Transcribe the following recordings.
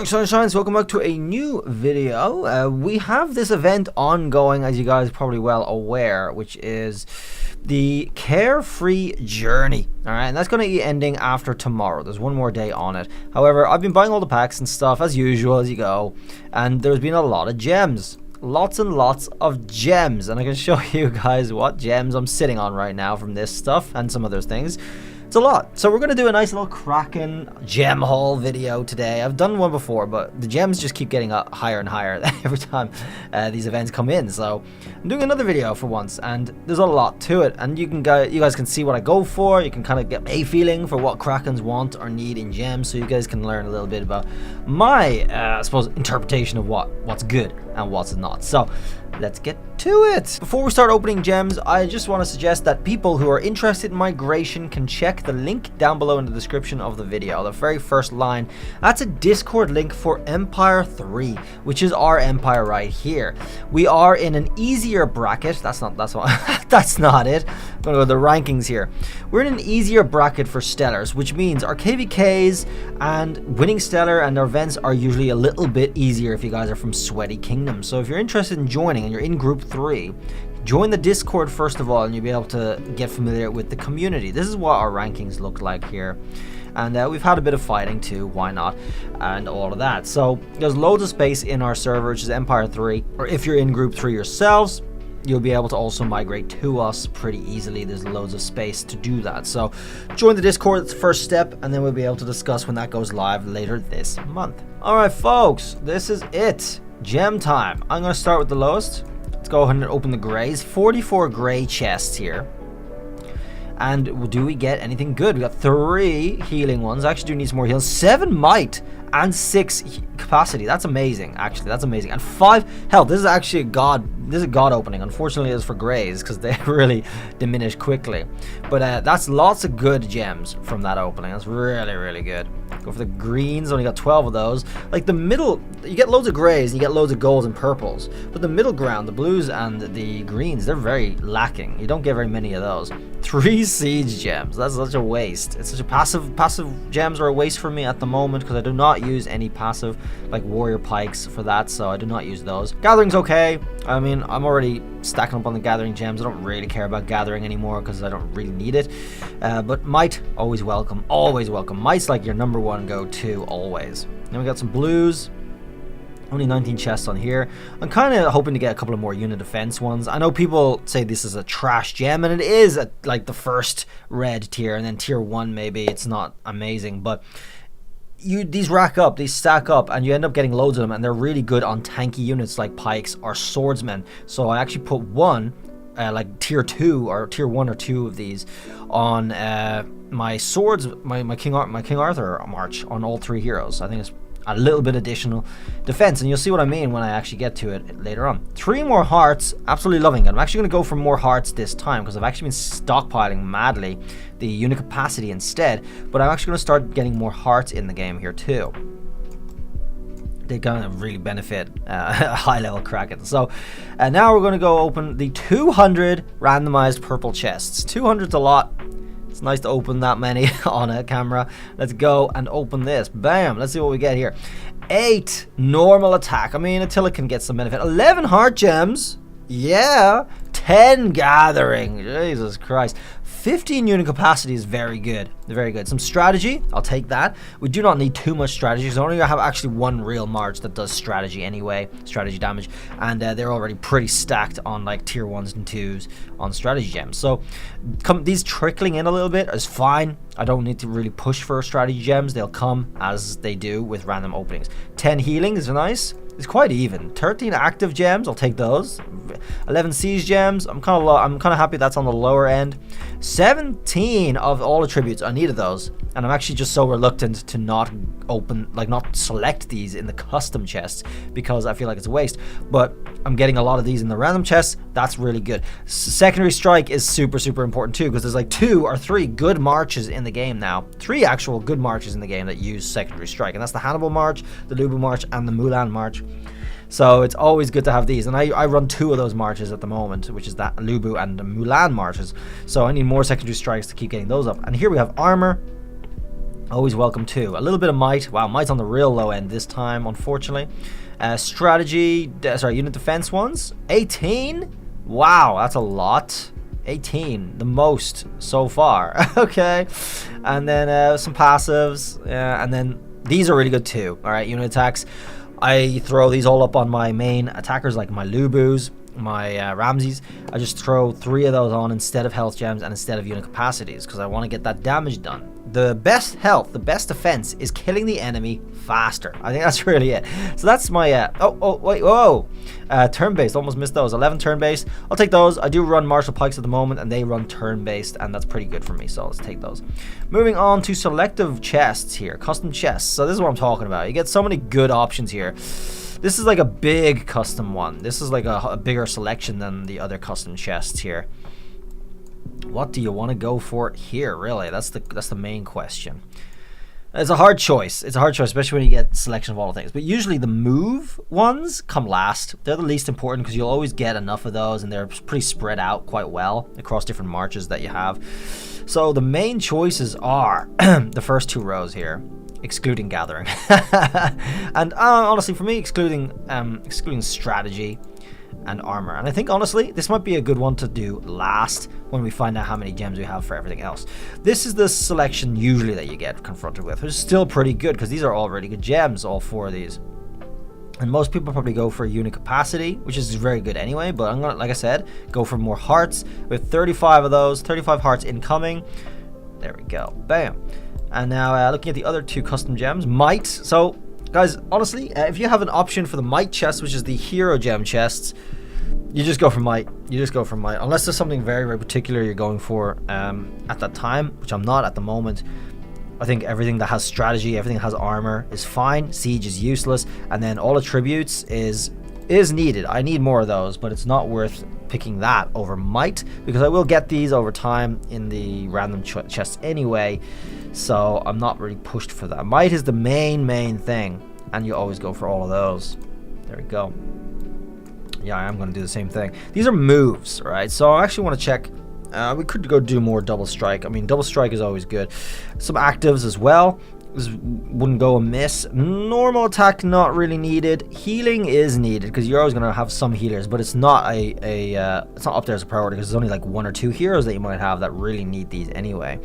Morning sunshines, welcome back to a new video. We have this event ongoing, as you guys are probably well aware, which is the Carefree Journey. Alright, and that's going to be ending after tomorrow. There's one more day on it. However, I've been buying all the packs and stuff as usual as you go, and there's been a lot of gems. Lots and lots of gems, and I can show you guys what gems I'm sitting on right now from this stuff and some other things. It's a lot. So we're going to do a nice little Kraken gem haul video today. I've done one before, but the gems just keep getting higher and higher every time these events come in. So I'm doing another video for once, and there's a lot to it. And you guys can see what I go for. You can kind of get a feeling for what Krakens want or need in gems, so you guys can learn a little bit about my, I suppose, interpretation of what's good and what's not. So let's get to it. Before we start opening gems, I just want to suggest that people who are interested in migration can check the link down below in the description of the video. The very first line, that's a Discord link for Empire 3, which is our empire right here. We are in an easier bracket. That's not it. I'm gonna go to the rankings here. We're in an easier bracket for stellars, which means our KVKs and winning stellar and our events are usually a little bit easier if you guys are from sweaty kingdoms. So if you're interested in joining and you're in group 3, join the Discord first of all, and you'll be able to get familiar with the community. This is what our rankings look like here, and we've had a bit of fighting too, why not, and all of that. So there's loads of space in our server, which is Empire 3, or if you're in group 3 yourselves, you'll be able to also migrate to us pretty easily. There's loads of space to do that. So join the Discord, that's the first step, and then we'll be able to discuss when that goes live later this month. Alright folks, this is it. Gem time. I'm going to start with the lowest. Let's go ahead and open the grays. 44 gray chests here. And do we get anything good? We got 3 healing ones. I actually do need some more healing. 7 might and 6 capacity. That's amazing, actually. That's amazing. And 5 health. This is actually a god. This is a god opening. Unfortunately, it's for grays because they really diminish quickly. But that's lots of good gems from that opening. That's really, really good. Go for the greens. Only got 12 of those. Like the middle, you get loads of grays and you get loads of golds and purples. But the middle ground, the blues and the greens, they're very lacking. You don't get very many of those. 3 siege gems. That's such a waste. It's such a passive gems are a waste for me at the moment because I do not use any passive like warrior pikes for that, so I do not use those. Gathering's okay. I mean, I'm already stacking up on the gathering gems. I don't really care about gathering anymore because I don't really need it. But might, always welcome. Always welcome. Might's like your number 1 go-to always. Then we got some blues. Only 19 chests on here. I'm kind of hoping to get a couple of more unit defense ones. I know people say this is a trash gem, and it is like the first red tier, and then tier 1 maybe it's not amazing, but these rack up, these stack up, and you end up getting loads of them, and they're really good on tanky units like pikes or swordsmen. So I actually put one like tier 2 or tier 1 or 2 of these on my swords, my King Arthur march on all 3 heroes. I think it's a little bit additional defense, and you'll see what I mean when I actually get to it later on. 3 more hearts, absolutely loving it. I'm actually going to go for more hearts this time because I've actually been stockpiling madly the unit capacity instead, but I'm actually going to start getting more hearts in the game here too. They kind of really benefit high level Kraken. So now we're going to go open the 200 randomized purple chests. 200's a lot. It's nice to open that many on a camera. Let's go and open this. Bam. Let's see what we get here. 8 normal attack. I mean, Attila can get some benefit. 11 heart gems. Yeah. 10 gathering. Jesus Christ. 15 unit capacity is very good. Very good. Some strategy. I'll take that. We do not need too much strategy because I only have actually 1 real march that does strategy anyway. Strategy damage. And they're already pretty stacked on like tier 1s and 2s on strategy gems. So these trickling in a little bit is fine. I don't need to really push for strategy gems. They'll come as they do with random openings. 10 healing is nice. It's quite even. 13 active gems, I'll take those. 11 siege gems, I'm kind of happy that's on the lower end. 17 of all attributes, I needed those, and I'm actually just so reluctant to not select these in the custom chests because I feel like it's a waste. But I'm getting a lot of these in the random chests. That's really good. Secondary strike is super important too because there's like 2 or 3 good marches in the game now. 3 actual good marches in the game that use secondary strike, and that's the Hannibal March, the Lubu March, and the Mulan March. So it's always good to have these, and I run 2 of those marches at the moment, which is that Lubu and the Mulan marches. So I need more secondary strikes to keep getting those up. And here we have armor. Always welcome too. A little bit of might. Wow, might's on the real low end this time, unfortunately. Strategy, unit defense ones. 18? Wow, that's a lot. 18, the most so far. Okay. And then some passives. And then these are really good too. All right, unit attacks. I throw these all up on my main attackers, like my Lubus, my Ramses. I just throw 3 of those on instead of health gems and instead of unit capacities, because I want to get that damage done. The best health, the best defense is killing the enemy faster. I think that's really it. So that's my turn-based. Almost missed those. 11 turn-based. I'll take those. I do run martial pikes at the moment, and they run turn-based, and that's pretty good for me, so let's take those. Moving on to selective chests here, custom chests. So this is what I'm talking about. You get so many good options here. This is like a big custom one. This is like a bigger selection than the other custom chests here. What do you want to go for here, really? That's the main question. It's a hard choice. It's a hard choice, especially when you get selection of all the things. But usually the move ones come last. They're the least important because you'll always get enough of those, and they're pretty spread out quite well across different marches that you have. So the main choices are the first 2 rows here, excluding gathering. And honestly, for me, excluding strategy and armor. And I think honestly this might be a good one to do last when we find out how many gems we have for everything else. This is the selection usually that you get confronted with, which is still pretty good because these are all really good gems, all 4 of these. And most people probably go for unit capacity, which is very good anyway, but I'm gonna, like I said, go for more hearts with 35 of those, 35 hearts incoming. There we go, bam. And now looking at the other 2 custom gems, might. So guys, honestly, if you have an option for the might chest, which is the hero gem chests, you just go for might. You just go for might. Unless there's something very, very particular you're going for at that time, which I'm not at the moment. I think everything that has strategy, everything that has armor is fine. Siege is useless. And then all attributes is needed. I need more of those, but it's not worth picking that over might, because I will get these over time in the random chests anyway. So I'm not really pushed for that. Might is the main thing, and you always go for all of those. There we go. Yeah, I am going to do the same thing. These are moves, right? So I actually want to check. We could go do more double strike. I mean, double strike is always good. Some actives as well. This wouldn't go amiss. Normal attack, not really needed. Healing is needed because you're always going to have some healers, but it's not it's not up there as a priority because there's only like 1 or 2 heroes that you might have that really need these anyway.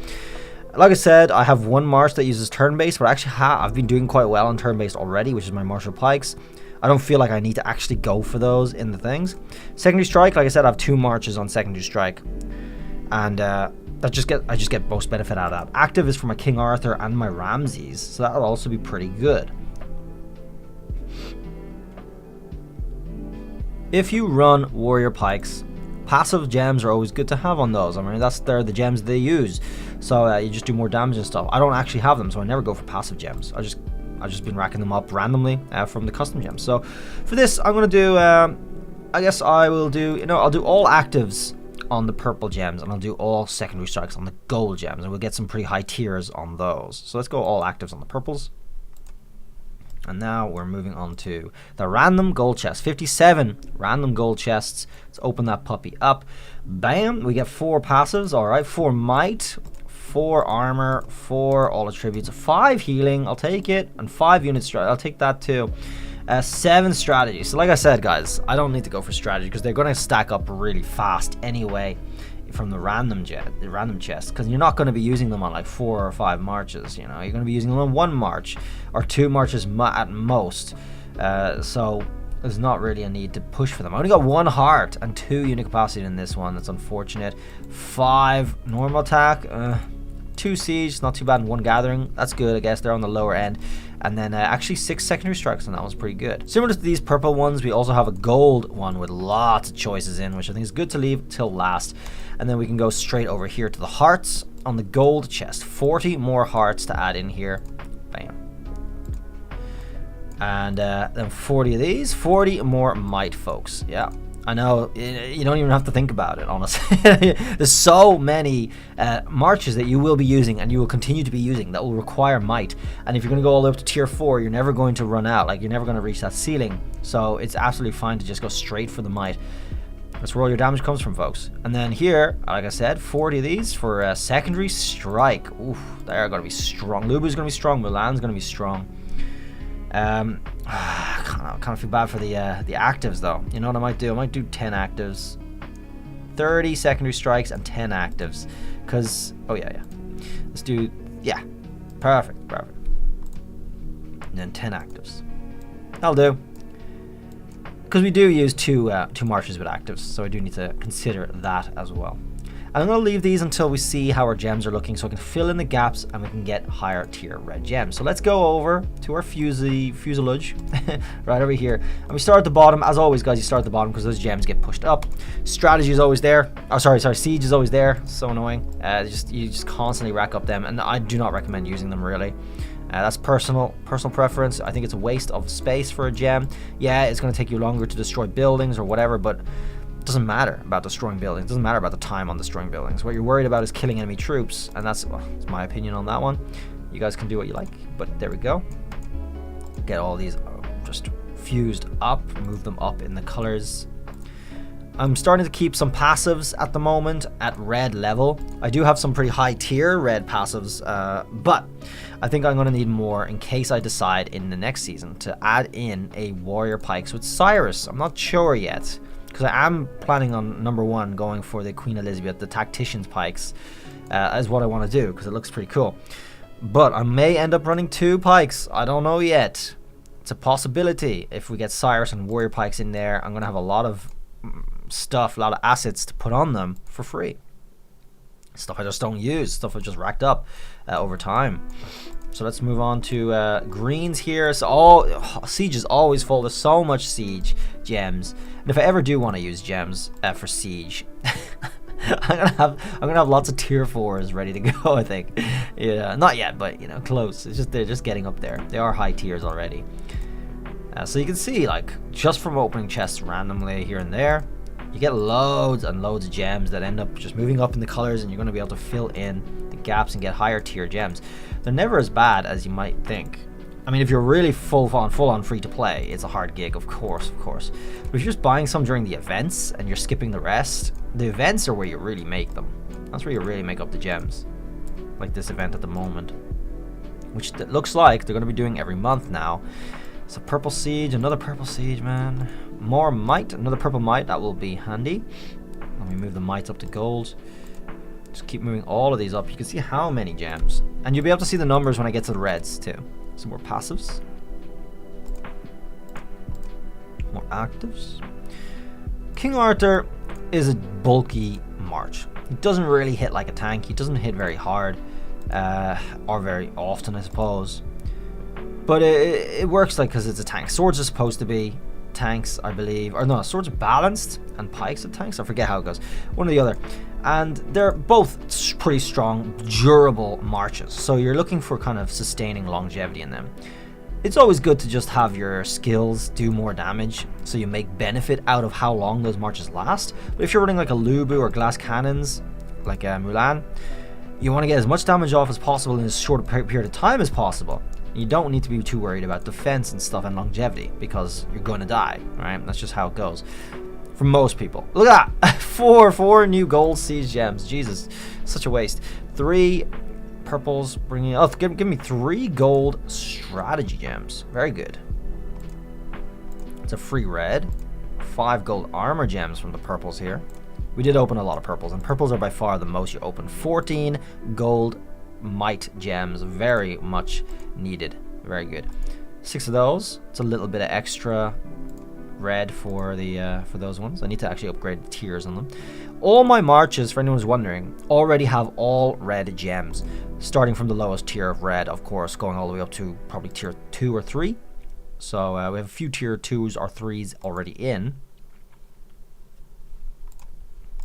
Like I said, I have 1 march that uses turn-based, but actually I've been doing quite well on turn-based already, which is my martial pikes. I don't feel like I need to actually go for those in the things. Secondary strike, like I said, I have 2 marches on secondary strike, and I just get most benefit out of that. Active is for my King Arthur and my Ramses, so that'll also be pretty good. If you run warrior pikes, passive gems are always good to have on those. I mean, they're the gems they use, so you just do more damage and stuff. I don't actually have them, so I never go for passive gems. I've just been racking them up randomly from the custom gems. So for this, I'm gonna do. I guess I will do. I'll do all actives on the purple gems, and I'll do all secondary strikes on the gold gems, and we'll get some pretty high tiers on those. So let's go all actives on the purples. And now we're moving on to the random gold chest. 57 random gold chests. Let's open that puppy up. Bam, we get 4 passives. All right, 4 might, 4 armor, 4 all attributes, 5 healing, I'll take it, and 5 unit strategy, I'll take that too. 7 strategy. So like I said, guys, I don't need to go for strategy because they're going to stack up really fast anyway from the random chest, because you're not going to be using them on like 4 or 5 marches. You're going to be using them on 1 march or 2 marches at most. So there's not really a need to push for them. I only got 1 heart and 2 unit capacity in this one. That's unfortunate. 5 normal attack, 2 siege, not too bad, and 1 gathering. That's good, I guess. They're on the lower end. And then actually 6 secondary strikes, and that was pretty good. Similar to these purple ones, we also have a gold one with lots of choices in, which I think is good to leave till last. And then we can go straight over here to the hearts on the gold chest. 40 more hearts to add in here. Bam. And then 40 of these, 40 more might, folks. Yeah, I know, you don't even have to think about it, honestly. There's so many marches that you will be using and you will continue to be using that will require might. And if you're going to go all the way up to tier 4, you're never going to run out. Like, you're never going to reach that ceiling. So it's absolutely fine to just go straight for the might. That's where all your damage comes from, folks. And then here, like I said, 40 of these for a secondary strike. Oof, they're going to be strong. Lubu's going to be strong. Mulan's going to be strong. I kind of feel bad for the actives, though. You know what I might do? I might do 10 actives. 30 secondary strikes and 10 actives. Because, oh, yeah. Let's do, yeah. Perfect. And then 10 actives. That'll do. Because we do use two marches with actives, so I do need to consider that as well. And I'm going to leave these until we see how our gems are looking, so I can fill in the gaps and we can get higher tier red gems. So let's go over to our fuselage right over here. And we start at the bottom. As always, guys, you start at the bottom because those gems get pushed up. Strategy is always there. Oh, sorry, siege is always there. So annoying. You just constantly rack up them, and I do not recommend using them really. That's personal preference. I think it's a waste of space for a gem. Yeah, it's going to take you longer to destroy buildings or whatever, but it doesn't matter about destroying buildings. It doesn't matter about the time on destroying buildings. What you're worried about is killing enemy troops, and that's my opinion on that one. You guys can do what you like, but there we go. Get all these just fused up, move them up in the colors. I'm starting to keep some passives at the moment at red level. I do have some pretty high tier red passives, but I think I'm going to need more in case I decide in the next season to add in a warrior pikes with Cyrus. I'm not sure yet, because I am planning on #1 going for the Queen Elizabeth, the tactician's pikes, is what I want to do because it looks pretty cool. But I may end up running 2 pikes. I don't know yet. It's a possibility. If we get Cyrus and warrior pikes in there, I'm going to have a lot of stuff, a lot of assets to put on them for free. Stuff I just don't use, stuff I've just racked up over time. So let's move on to greens here. So siege is always full. There's so much siege gems, and if I ever do want to use gems for siege, I'm gonna have lots of tier 4s ready to go. I think, yeah, not yet, but you know, close. It's just they're just getting up there. They are high tiers already. So you can see, like, just from opening chests randomly here and there, you get loads and loads of gems that end up just moving up in the colors, and you're going to be able to fill in the gaps and get higher tier gems. They're never as bad as you might think. I mean, if you're really full on free to play, it's a hard gig, of course. But if you're just buying some during the events and you're skipping the rest, the events are where you really make them. That's where you really make up the gems. Like this event at the moment, which it looks like they're going to be doing every month now. So purple siege, another purple siege, man. More might, another purple might, that will be handy. Let me move the mites up to gold. Just keep moving all of these up. You can see how many gems. And you'll be able to see the numbers when I get to the reds too. Some more passives. More actives. King Arthur is a bulky march. He doesn't really hit like a tank. He doesn't hit very hard. Or very often, I suppose. But it works like because it's a tank. Swords are supposed to be tanks, I believe. Or no, swords are balanced and pikes are tanks. I forget how it goes. One or the other. And they're both pretty strong, durable marches. So you're looking for kind of sustaining longevity in them. It's always good to just have your skills do more damage, so you make benefit out of how long those marches last. But if you're running like a Lubu or glass cannons, like a Mulan, you want to get as much damage off as possible in as short a period of time as possible. You don't need to be too worried about defense and stuff and longevity, because you're going to die, right? That's just how it goes for most people. Look at that! four new gold siege gems. Jesus, such a waste. 3 purples bringing... Oh, give me 3 gold strategy gems. Very good. It's a free red. 5 gold armor gems from the purples here. We did open a lot of purples, and purples are by far the most you open. 14 gold might gems, very much needed. Very good. 6 of those. It's a little bit of extra red for the for those ones. I need to actually upgrade the tiers on them. All my marches, for anyone who's wondering, already have all red gems, starting from the lowest tier of red, of course, going all the way up to probably tier 2 or 3. So we have a few tier 2s or 3s already in,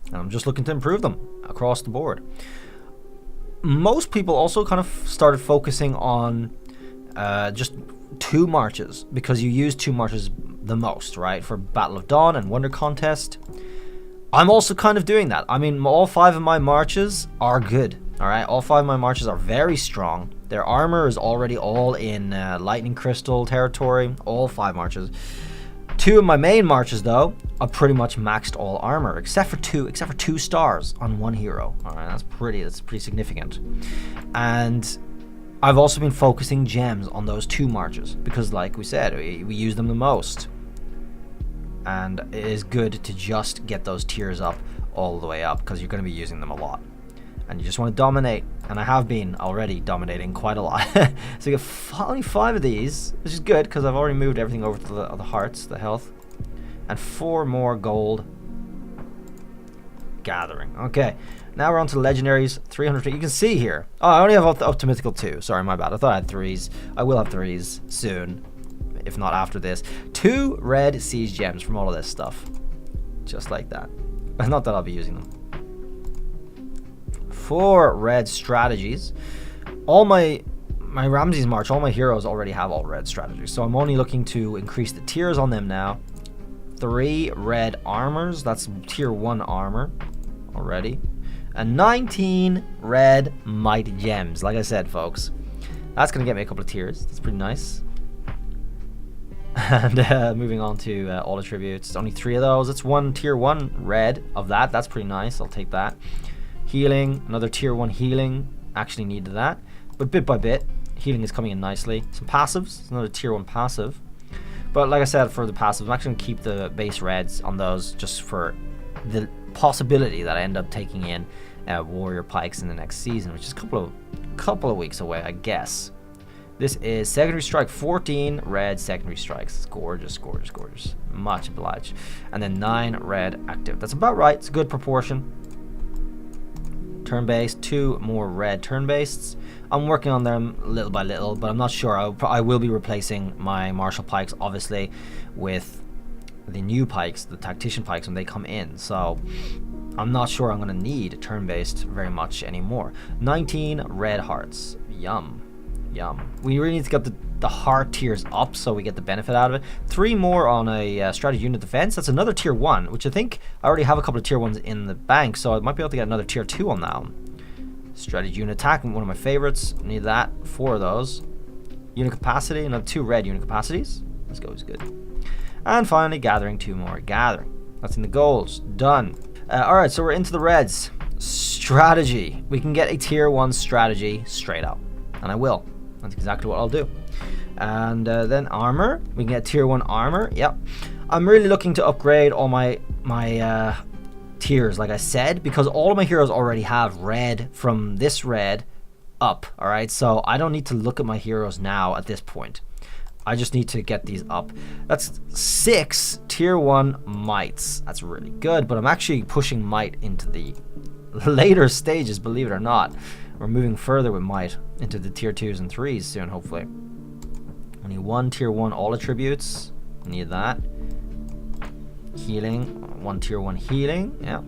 and I'm just looking to improve them across the board. Most people also kind of started focusing on just 2 marches, because you use 2 marches the most, right? For Battle of Dawn and Wonder Contest. I'm also kind of doing that. I mean, all 5 of my marches are good, all right? All 5 of my marches are very strong. Their armor is already all in Lightning Crystal territory, all 5 marches. 2 of my main marches, though, I've pretty much maxed all armor, except for two stars on 1 hero. All right, that's pretty significant. And I've also been focusing gems on those 2 marches because, like we said, we use them the most. And it is good to just get those tiers up all the way up because you're going to be using them a lot. And you just want to dominate. And I have been already dominating quite a lot. So you get only 5 of these, which is good because I've already moved everything over to the hearts, the health. And 4 more gold gathering. Okay, now we're on to legendaries. 300. You can see here. Oh, I only have up to mythical 2. Sorry, my bad. I thought I had 3s. I will have 3s soon, if not after this. 2 red siege gems from all of this stuff. Just like that. Not that I'll be using them. 4 red strategies. All my Ramses March, all my heroes already have all red strategies. So I'm only looking to increase the tiers on them now. 3 red armors. That's tier 1 armor already. And 19 red might gems. Like I said, folks, that's going to get me a couple of tiers. That's pretty nice. And moving on to all attributes. Only 3 of those. It's 1 tier 1 red of that. That's pretty nice. I'll take that. Healing. Another tier 1 healing. Actually needed that. But bit by bit, healing is coming in nicely. Some passives. Another tier 1 passive. But like I said, for the passives, I'm actually going to keep the base reds on those just for the possibility that I end up taking in warrior pikes in the next season, which is a couple of weeks away, I guess. This is secondary strike, 14 red secondary strikes. It's gorgeous, gorgeous, gorgeous. Much obliged. And then 9 red active. That's about right. It's a good proportion. Turn-based, 2 more red turn-based. I'm working on them little by little, but I'm not sure. I will be replacing my martial pikes, obviously, with the new pikes, the tactician pikes, when they come in. So I'm not sure I'm going to need turn-based very much anymore. 19 red hearts. Yum. Yum. We really need to get the heart tiers up so we get the benefit out of it. 3 more on a strategy unit defense. That's another tier 1, which I think I already have a couple of tier 1s in the bank, so I might be able to get another tier 2 on that one. Strategy unit attack, one of my favorites. Need that. 4 of those. Unit capacity, another 2 red unit capacities. Let's go, is good. And finally, gathering 2 more. Gathering. That's in the golds. Done. Alright, so we're into the reds. Strategy. We can get a tier 1 strategy straight up. And I will. That's exactly what I'll do. And then armor. We can get tier 1 armor. Yep. I'm really looking to upgrade all my tiers, like I said, because all of my heroes already have red from this red up. Alright, so I don't need to look at my heroes now at this point. I just need to get these up. That's 6 tier 1 mites. That's really good, but I'm actually pushing might into the later stages, believe it or not. We're moving further with might into the tier 2s and 3s soon, hopefully. Only 1 tier 1 all attributes. Need that. Healing. 1 tier 1 healing. Yeah.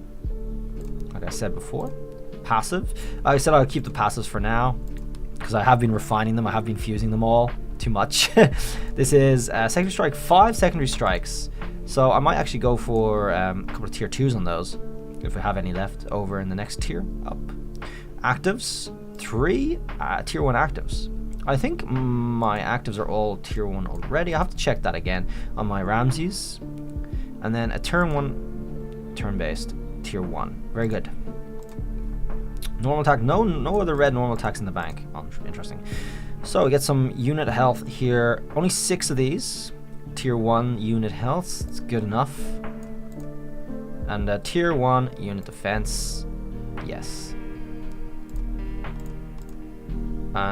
Like I said before. Passive. I said I'll keep the passives for now because I have been refining them. I have been fusing them all too much. This is secondary strike, 5 secondary strikes. So I might actually go for a couple of tier 2s on those if we have any left over in the next tier up. Actives, 3 tier 1 actives. I think my actives are all tier 1 already. I have to check that again on my Ramses. And then a turn 1 turn-based tier 1. Very good. Normal attack. No other red normal attacks in the bank. Oh, interesting. So we get some unit health here. Only 6 of these. Tier 1 unit health. It's good enough. And tier 1 unit defense. Yes.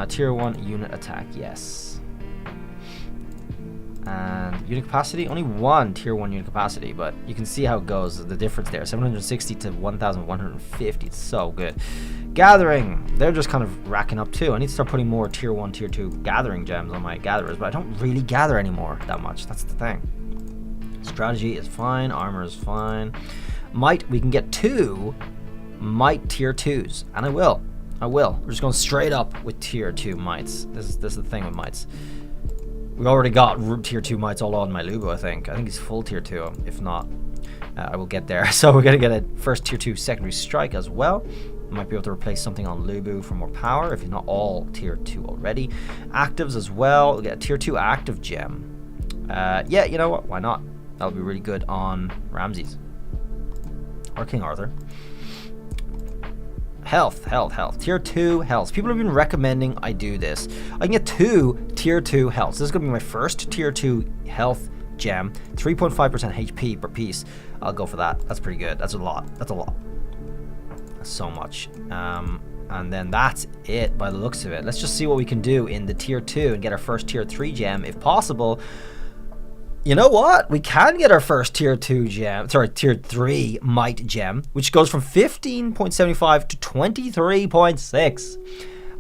Tier 1 unit attack, yes. And unit capacity, only 1 tier 1 unit capacity, but you can see how it goes, the difference there. 760 to 1,150, it's so good. Gathering, they're just kind of racking up too. I need to start putting more tier 1, tier 2 gathering gems on my gatherers, but I don't really gather anymore that much, that's the thing. Strategy is fine, armor is fine. Might, we can get 2 might tier 2s, and I will. We're just going straight up with tier 2 mites. This is the thing with mites. We already got tier 2 mites all on my Lubu, I think. I think he's full tier 2. If not, I will get there. So we're going to get a first tier 2 secondary strike as well. Might be able to replace something on Lubu for more power, if not all tier 2 already. Actives as well. We'll get a tier 2 active gem. Yeah, you know what? Why not? That would be really good on Ramses or King Arthur. Health. Tier 2 health. People have been recommending I do this. I can get 2 tier 2 health. This is going to be my first tier 2 health gem. 3.5% HP per piece. I'll go for that. That's pretty good. That's a lot. That's so much. And then that's it by the looks of it. Let's just see what we can do in the tier 2 and get our first tier 3 gem if possible. You know what? We can get our first tier 3 might gem, which goes from 15.75 to 23.6.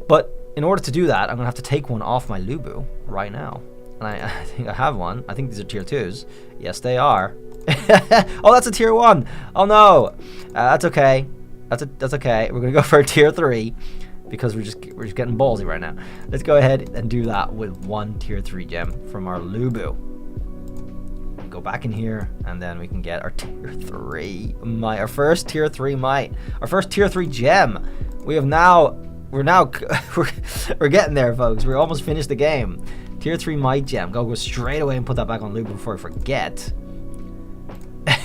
But in order to do that, I'm going to have to take one off my Lubu right now. And I think I have one. I think these are tier 2s. Yes, they are. Oh, that's a tier 1. Oh, no. That's okay. That's okay. We're going to go for a tier 3 because we're just getting ballsy right now. Let's go ahead and do that with one tier 3 gem from our Lubu. Go back in here, and then we can get our tier 3 might, our first tier 3 might, our first tier 3 gem. We're getting there, folks. We're almost finished the game. Tier 3 might gem. Go straight away and put that back on Lubu before I forget.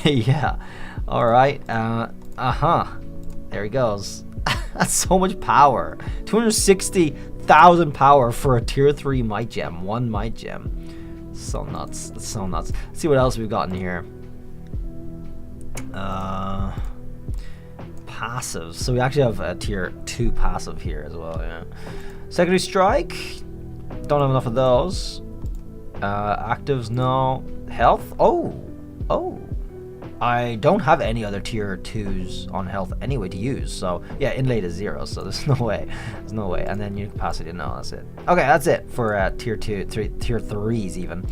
Yeah. All right. There he goes. That's so much power. 260,000 power for a tier 3 might gem. One might gem. So nuts. That's so nuts. Let's see what else we've got in here. Passives. So we actually have a tier 2 passive here as well. Yeah. Secondary strike. Don't have enough of those. Actives, no. Health. Oh. I don't have any other tier 2s on health anyway to use. So yeah, inlaid is 0. So there's no way. There's no way. And then unit capacity. No, that's it. Okay, that's it for tier 3s even.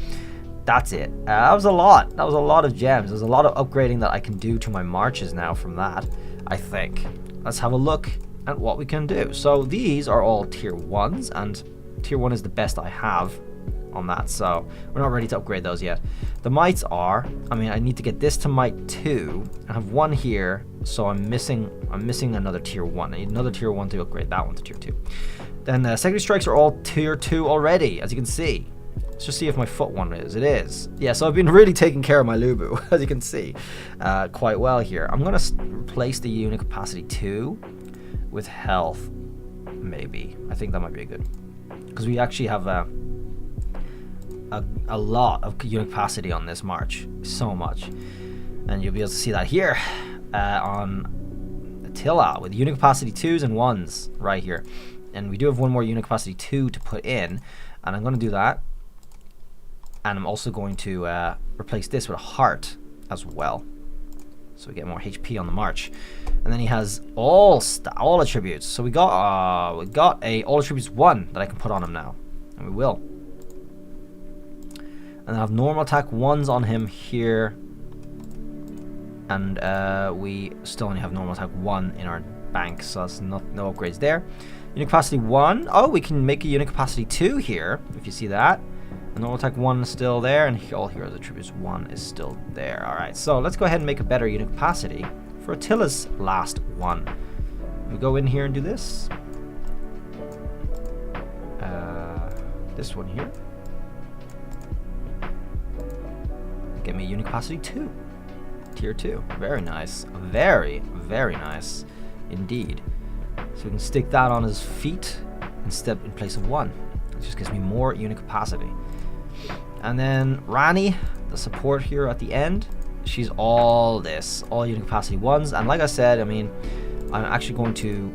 That's it. That was a lot. That was a lot of gems. There's a lot of upgrading that I can do to my marches now from that, I think. Let's have a look at what we can do. So these are all tier 1s, and tier 1 is the best I have on that, so we're not ready to upgrade those yet. The mites are, I need to get this to might 2. I have one here, so I'm missing another tier 1. I need another tier 1 to upgrade that one to tier 2. Then the secondary strikes are all tier 2 already, as you can see. Let's just see if my foot one is. It is. Yeah, so I've been really taking care of my Lubu, as you can see, quite well here. I'm gonna replace the unit capacity 2 with health, maybe. I think that might be good, because we actually have a lot of unit capacity on this march, so much, and you'll be able to see that here on Attila with unit capacity 2s and 1s right here. And we do have one more unit capacity 2 to put in, and I'm going to do that, and I'm also going to replace this with a heart as well, so we get more HP on the march. And then he has all attributes, so we got a all attributes 1 that I can put on him now, and we will. And I have normal attack 1s on him here. And we still only have normal attack 1 in our bank, so that's no upgrades there. Unit capacity 1. Oh, we can make a unit capacity 2 here, if you see that. And normal attack 1 is still there, and all heroes attributes 1 is still there. Alright, so let's go ahead and make a better unit capacity for Attila's last one. We go in here and do this. This one here. Get me unit capacity 2. Tier 2. Very nice. Very, very nice indeed. So we can stick that on his feet instead in place of 1. It just gives me more unit capacity. And then Rani, the support here at the end, she's all this. All unit capacity 1s. And like I said, I'm actually going to...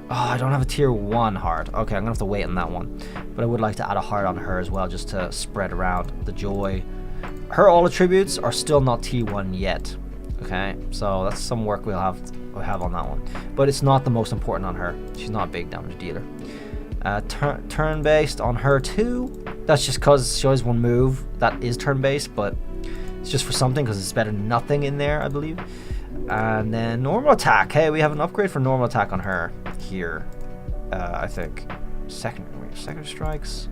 Oh, I don't have a tier 1 heart. Okay, I'm going to have to wait on that one. But I would like to add a heart on her as well, just to spread around the joy. Her all attributes are still not T1 yet. Okay, so that's some work we'll have on that one. But it's not the most important on her. She's not a big damage dealer. Turn-based on her too. That's just because she always one move that is turn-based, but it's just for something because it's better than nothing in there, I believe. And then normal attack. Hey, we have an upgrade for normal attack on her here. I think. Second strikes.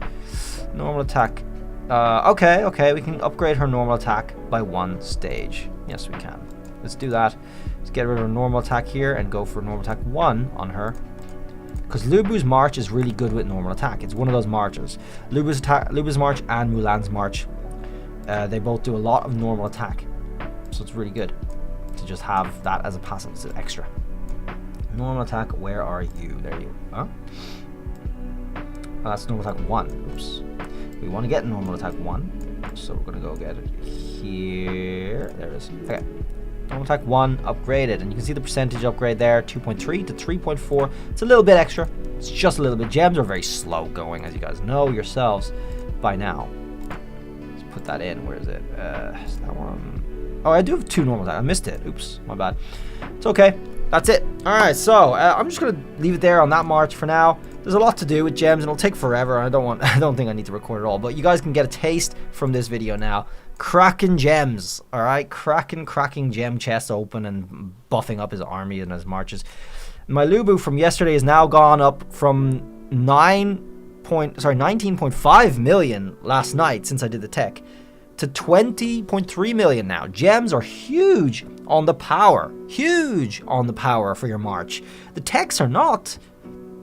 Normal attack. Okay, we can upgrade her normal attack by 1 stage. Yes, we can. Let's do that. Let's get rid of her normal attack here and go for normal attack 1 on her. Because Lubu's march is really good with normal attack. It's one of those marches. Lubu's march and Mulan's march they both do a lot of normal attack. So it's really good to just have that as a passive. It's an extra. Normal attack, where are you? There you are. Oh, that's normal attack 1. Oops. We want to get normal attack 1. So we're going to go get it here. There it is. Okay. Normal attack 1 upgraded. And you can see the percentage upgrade there. 2.3 to 3.4. It's a little bit extra. It's just a little bit. Gems are very slow going, as you guys know yourselves by now. Let's put that in. Where is it? Is that one? Oh, I do have 2 normal attacks. I missed it. Oops. My bad. It's okay. That's it. Alright, so I'm just going to leave it there on that march for now. There's a lot to do with gems, and it'll take forever. I don't think I need to record it all, but you guys can get a taste from this video now. Kraken gems, all right? Kraken cracking gem chest open and buffing up his army and his marches. My Lubu from yesterday has now gone up from 19.5 million last night since I did the tech to 20.3 million now. Gems are huge on the power. Huge on the power for your march. The techs are not,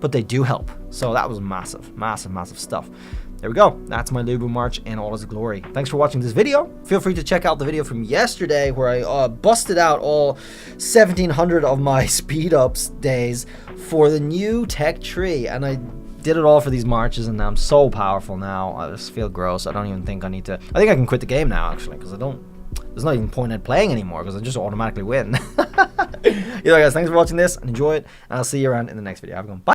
but they do help. So that was massive, massive, massive stuff. There we go. That's my Lubu march in all its glory. Thanks for watching this video. Feel free to check out the video from yesterday where I busted out all 1,700 of my speed ups days for the new tech tree. And I did it all for these marches, and I'm so powerful now. I just feel gross. I don't even think I need to. I think I can quit the game now, actually, because there's not even point in playing anymore because I just automatically win. Guys, thanks for watching this and enjoy it. And I'll see you around in the next video. Have a good one. Bye.